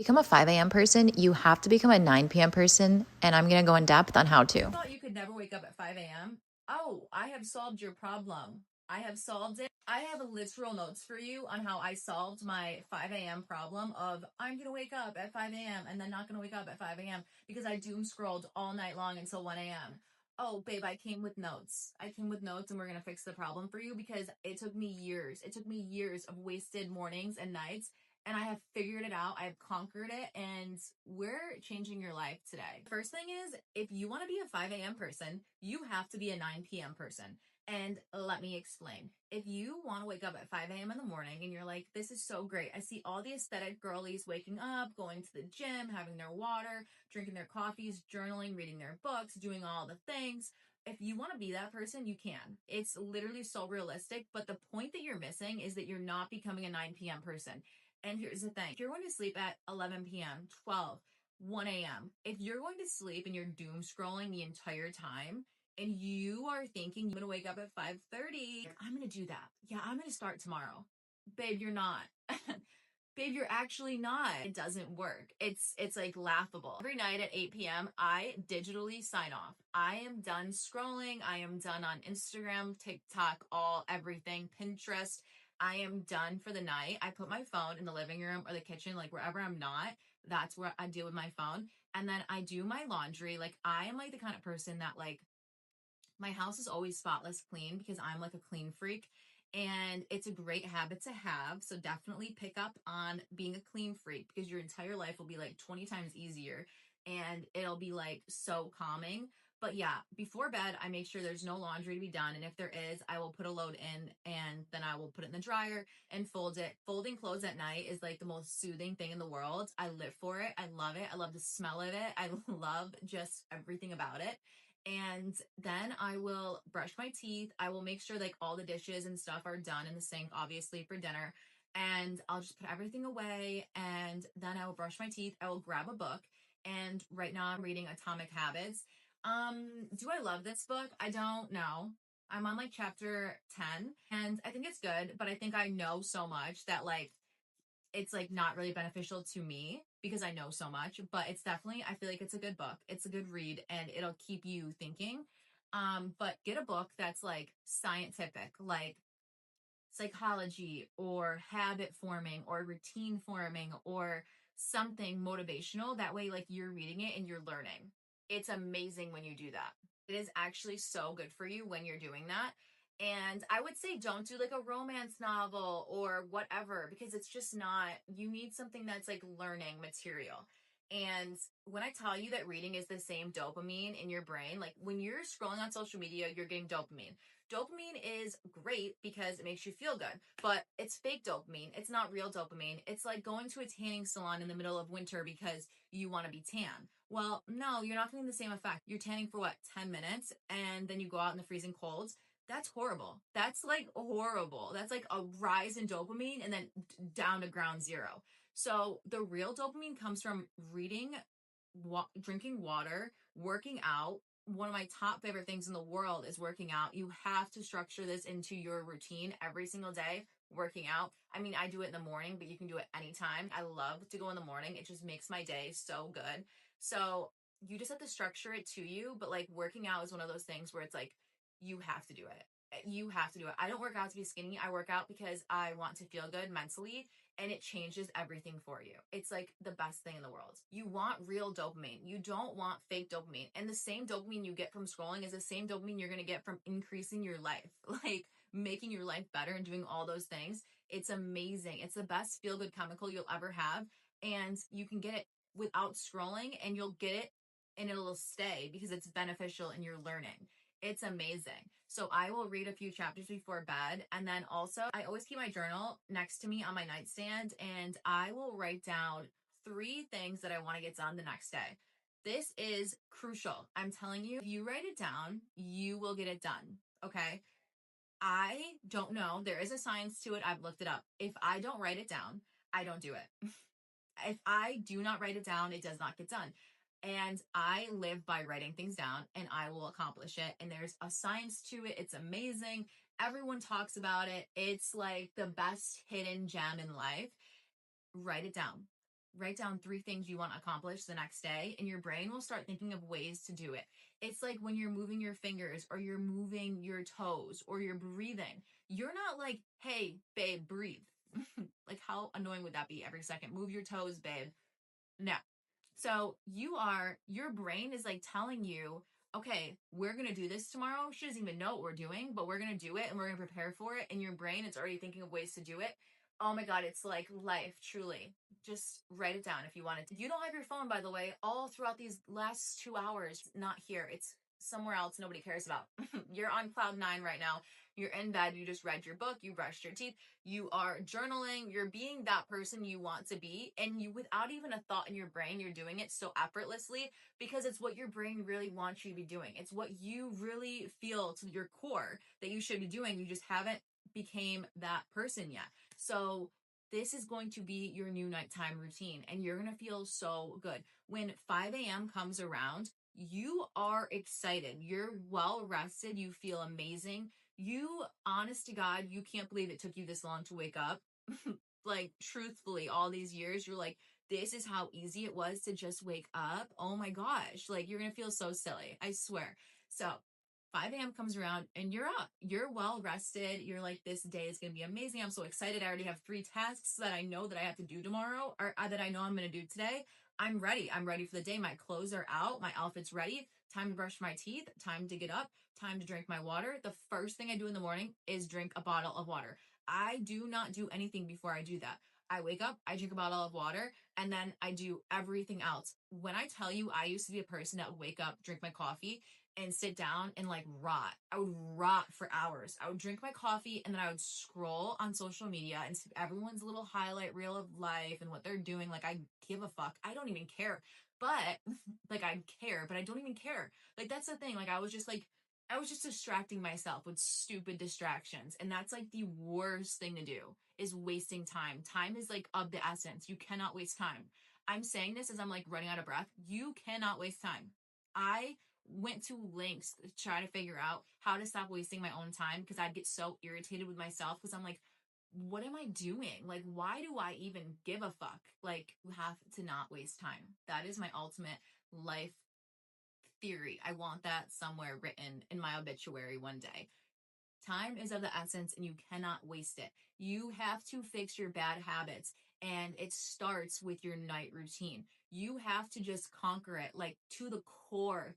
Become a 5 a.m. person, you have to become a 9 p.m. person, and I'm going to go in depth on how to. Thought you could never wake up at 5 a.m.? Oh, I have solved your problem. I have solved it. I have literal notes for you on how I solved my 5 a.m. problem of I'm going to wake up at 5 a.m. and then not going to wake up at 5 a.m. because I doom scrolled all night long until 1 a.m. Oh, babe, I came with notes. I came with notes and we're going to fix the problem for you because it took me years. It took me years of wasted mornings and nights, and I have figured it out. I've conquered it, and we're changing your life today. First thing is, if you want to be a 5 a.m. person, you have to be a 9 p.m. person. And let me explain. If you want to wake up at 5 a.m. in the morning and you're like, this is so great. I see all the aesthetic girlies waking up, going to the gym, having their water, drinking their coffees, journaling, reading their books, doing all the things. If you want to be that person, you can. It's literally so realistic. But the point that you're missing is that you're not becoming a 9 p.m. person. And here's the thing. If you're going to sleep at 11 p.m., 12, 1 a.m., if you're going to sleep and you're doom scrolling the entire time, and you are thinking you're going to wake up at 5:30, I'm going to do that. Yeah, I'm going to start tomorrow. Babe, you're not. Babe, you're actually not. It doesn't work. It's like laughable. Every night at 8 p.m., I digitally sign off. I am done scrolling. I am done on Instagram, TikTok, everything, Pinterest. I am done for the night. I put my phone in the living room or the kitchen, like wherever I'm not. That's where I deal with my phone. And then I do my laundry. Like I am like the kind of person that like my house is always spotless clean because I'm like a clean freak, and it's a great habit to have. So definitely pick up on being a clean freak because your entire life will be like 20 times easier and it'll be like so calming. But yeah, before bed, I make sure there's no laundry to be done. And if there is, I will put a load in and then I will put it in the dryer and fold it. Folding clothes at night is like the most soothing thing in the world. I live for it. I love it. I love the smell of it. I love just everything about it. And then I will brush my teeth. I will make sure like all the dishes and stuff are done in the sink, obviously for dinner. And I'll just put everything away. And then I will brush my teeth. I will grab a book. And right now I'm reading Atomic Habits. Do I love this book? I don't know. I'm on like chapter 10 and I think it's good, but I think I know so much that like it's like not really beneficial to me because I know so much, but it's definitely, I feel like it's a good book. It's a good read and it'll keep you thinking. But get a book that's like scientific, like psychology or habit forming or routine forming or something motivational. That way, like you're reading it and you're learning. It's amazing when you do that. It is actually so good for you when you're doing that. And I would say don't do like a romance novel or whatever because it's just not, you need something that's like learning material. And when I tell you that reading is the same dopamine in your brain, like when you're scrolling on social media, you're getting dopamine. Dopamine is great because it makes you feel good, but it's fake dopamine. It's not real dopamine. It's like going to a tanning salon in the middle of winter because you want to be tan. Well, no, you're not getting the same effect. You're tanning for what, 10 minutes and then you go out in the freezing colds. That's horrible. That's like horrible. That's like a rise in dopamine and then down to ground zero. So the real dopamine comes from reading, drinking water, working out. One of my top favorite things in the world is working out. You have to structure this into your routine every single day. Working out. I mean, I do it in the morning, but you can do it anytime. I love to go in the morning. It just makes my day so good. So you just have to structure it to you. But like working out is one of those things where it's like, you have to do it. You have to do it. I don't work out to be skinny. I work out because I want to feel good mentally and it changes everything for you. It's like the best thing in the world. You want real dopamine. You don't want fake dopamine. And the same dopamine you get from scrolling is the same dopamine you're going to get from increasing your life, like making your life better and doing all those things. It's amazing. It's the best feel good chemical you'll ever have. And you can get it without scrolling and you'll get it and it'll stay because it's beneficial and you're learning. It's amazing. So I will read a few chapters before bed. And then also, I always keep my journal next to me on my nightstand and I will write down 3 things that I want to get done the next day. This is crucial. I'm telling you, if you write it down, you will get it done. Okay. I don't know. There is a science to it. I've looked it up. If I don't write it down, I don't do it. If I do not write it down, it does not get done. And I live by writing things down and I will accomplish it. And there's a science to it. It's amazing. Everyone talks about it. It's like the best hidden gem in life. Write it down. write down 3 things you want to accomplish the next day, and your brain will start thinking of ways to do it. It's like when you're moving your fingers or you're moving your toes or you're breathing, you're not like, hey, babe, breathe. Like, how annoying would that be every second? Move your toes, babe. No. So your brain is like telling you, okay, we're going to do this tomorrow. She doesn't even know what we're doing, but we're going to do it and we're going to prepare for it. And your brain is already thinking of ways to do it. Oh my God, it's like life, truly. Just write it down if you want it. You don't have your phone, by the way, all throughout these last 2 hours. Not here. It's somewhere else nobody cares about. You're on cloud 9 right now. You're in bed. You just read your book. You brushed your teeth. You are journaling. You're being that person you want to be. And you, without even a thought in your brain, you're doing it so effortlessly because it's what your brain really wants you to be doing. It's what you really feel to your core that you should be doing. You just haven't became that person yet. So this is going to be your new nighttime routine and you're going to feel so good. When 5 a.m. comes around, you are excited. You're well rested. You feel amazing. You, honest to God, you can't believe it took you this long to wake up. Like, truthfully, all these years, you're like, this is how easy it was to just wake up. Oh my gosh. Like, you're going to feel so silly. I swear. So 5 a.m. comes around and you're up. You're well rested. You're like, this day is going to be amazing. I'm so excited. I already have 3 tasks that I know that I have to do tomorrow or that I know I'm going to do today. I'm ready. I'm ready for the day. My clothes are out. My outfit's ready. Time to brush my teeth. Time to get up. Time to drink my water. The first thing I do in the morning is drink a bottle of water. I do not do anything before I do that. I wake up, I drink a bottle of water, and then I do everything else. When I tell you I used to be a person that would wake up, drink my coffee, and sit down and like rot. I would rot for hours. I would drink my coffee and then I would scroll on social media and see everyone's little highlight reel of life and what they're doing. Like, I give a fuck. I don't even care. But like, I care, but I don't even care. Like, that's the thing. Like, I was just distracting myself with stupid distractions. And that's like the worst thing to do is wasting time. Time is like of the essence. You cannot waste time. I'm saying this as I'm like running out of breath. You cannot waste time. I went to lengths to try to figure out how to stop wasting my own time because I'd get so irritated with myself because I'm like, what am I doing? Like, why do I even give a fuck? Like, you have to not waste time. That is my ultimate life theory. I want that somewhere written in my obituary one day. Time is of the essence and you cannot waste it. You have to fix your bad habits and it starts with your night routine. You have to just conquer it, like to the core,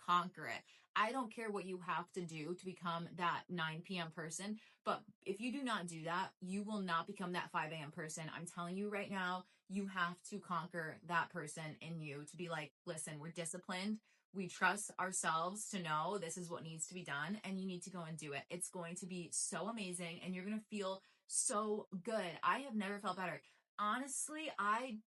conquer it. I don't care what you have to do to become that 9 p.m. person, but if you do not do that, you will not become that 5 a.m. person. I'm telling you right now, you have to conquer that person in you to be like, listen, we're disciplined. We trust ourselves to know this is what needs to be done and you need to go and do it. It's going to be so amazing and you're going to feel so good. I have never felt better. Honestly, I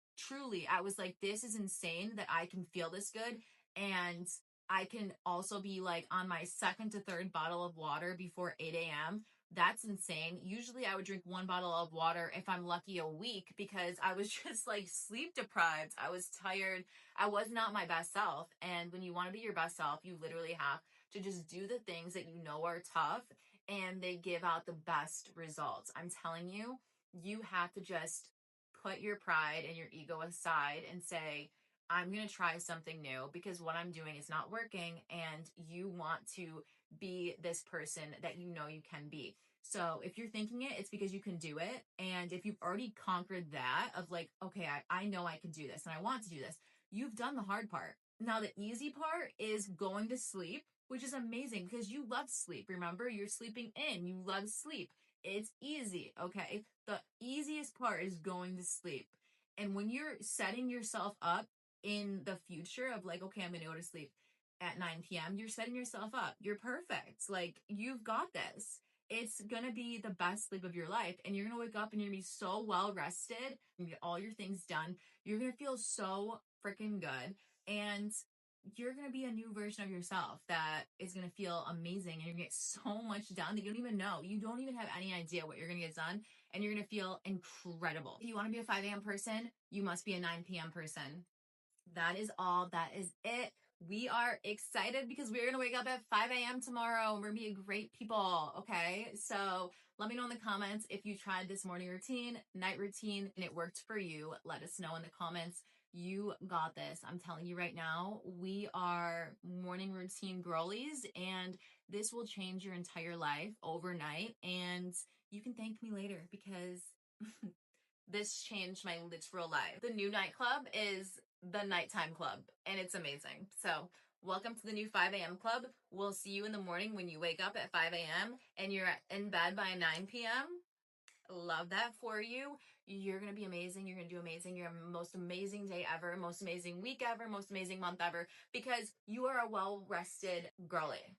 was like, this is insane that I can feel this good. And I can also be like on my second to third bottle of water before 8 a.m. That's insane. Usually I would drink 1 bottle of water if I'm lucky a week because I was just like sleep deprived. I was tired. I was not my best self. And when you want to be your best self, you literally have to just do the things that you know are tough and they give out the best results. I'm telling you, you have to just put your pride and your ego aside and say, I'm going to try something new because what I'm doing is not working and you want to be this person that you know you can be. So if you're thinking it, it's because you can do it. And if you've already conquered that of like, okay, I know I can do this and I want to do this, you've done the hard part. Now, the easy part is going to sleep, which is amazing because you love sleep. Remember, you're sleeping in, you love sleep. It's easy, okay? The easiest part is going to sleep. And when you're setting yourself up in the future of like, okay, I'm going to go to sleep at 9 p.m., you're setting yourself up. You're perfect. Like, you've got this. It's going to be the best sleep of your life. And you're going to wake up and you're going to be so well rested and get all your things done. You're going to feel so freaking good. And you're going to be a new version of yourself that is going to feel amazing. And you're going to get so much done that you don't even know. You don't even have any idea what you're going to get done. And you're going to feel incredible. If you want to be a 5 a.m. person, you must be a 9 p.m. person. That is all. That is it. We are excited because we're going to wake up at 5 a.m. tomorrow and we're going to be great people. Okay. So Let me know in the comments if you tried this morning routine, night routine, and it worked for you. Let us know in the comments. You got this. I'm telling you right now, we are morning routine girlies, and this will change your entire life overnight. And you can thank me later because this changed my literal life. The new nightclub is the nighttime club, and it's amazing. So welcome to the new 5 a.m. club. We'll see you in the morning when you wake up at 5 a.m. and you're in bed by 9 p.m. Love that for you. You're going to be amazing. You're going to do amazing. Your most amazing day ever, most amazing week ever, most amazing month ever, because you are a well-rested girly.